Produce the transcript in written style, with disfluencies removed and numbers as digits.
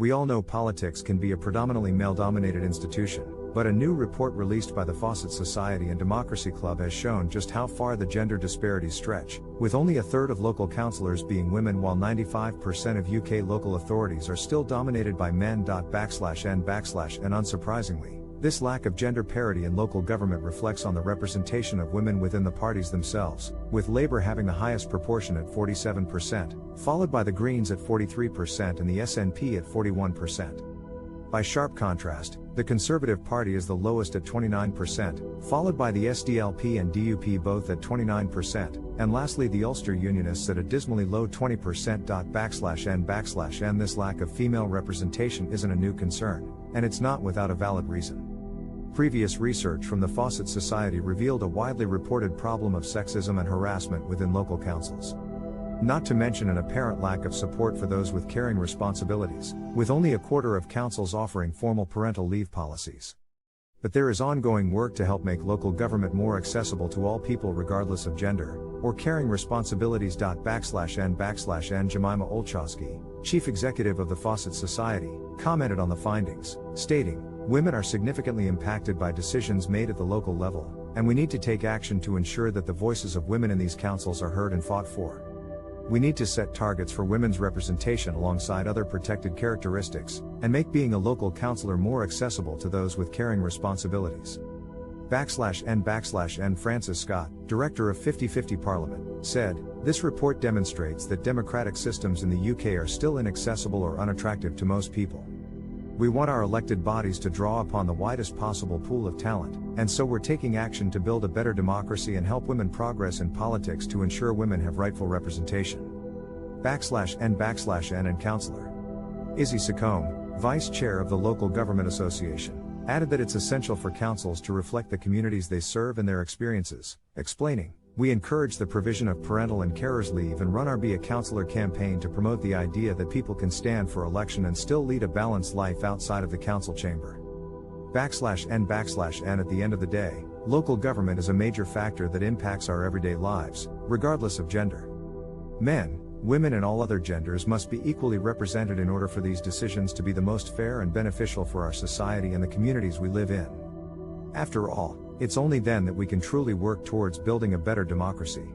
We all know politics can be a predominantly male-dominated institution, but a new report released by the Fawcett Society and Democracy Club has shown just how far the gender disparities stretch, with only a third of local councillors being women while 95% of UK local authorities are still dominated by men. And unsurprisingly, this lack of gender parity in local government reflects on the representation of women within the parties themselves, with Labour having the highest proportion at 47%, followed by the Greens at 43% and the SNP at 41%. By sharp contrast, the Conservative Party is the lowest at 29%, followed by the SDLP and DUP both at 29%, and lastly the Ulster Unionists at a dismally low 20%. And this lack of female representation isn't a new concern, and it's not without a valid reason. Previous research from the Fawcett Society revealed a widely reported problem of sexism and harassment within local councils. Not to mention an apparent lack of support for those with caring responsibilities, with only a quarter of councils offering formal parental leave policies. But there is ongoing work to help make local government more accessible to all people regardless of gender, or caring responsibilities. N. Jemima Olchowski, Chief Executive of the Fawcett Society, commented on the findings, stating, "Women are significantly impacted by decisions made at the local level, and we need to take action to ensure that the voices of women in these councils are heard and fought for. We need to set targets for women's representation alongside other protected characteristics, and make being a local councillor more accessible to those with caring responsibilities." N. Francis Scott, Director of 50/50 Parliament, said, "This report demonstrates that democratic systems in the UK are still inaccessible or unattractive to most people. We want our elected bodies to draw upon the widest possible pool of talent, and so we're taking action to build a better democracy and help women progress in politics to ensure women have rightful representation." N. And Councillor Izzy Secombe, Vice Chair of the Local Government Association, added that it's essential for councils to reflect the communities they serve and their experiences, explaining, "We encourage the provision of parental and carers leave and run our Be a Councillor campaign to promote the idea that people can stand for election and still lead a balanced life outside of the council chamber." N. At the end of the day, local government is a major factor that impacts our everyday lives, regardless of gender. Men, women and all other genders must be equally represented in order for these decisions to be the most fair and beneficial for our society and the communities we live in. After all, it's only then that we can truly work towards building a better democracy.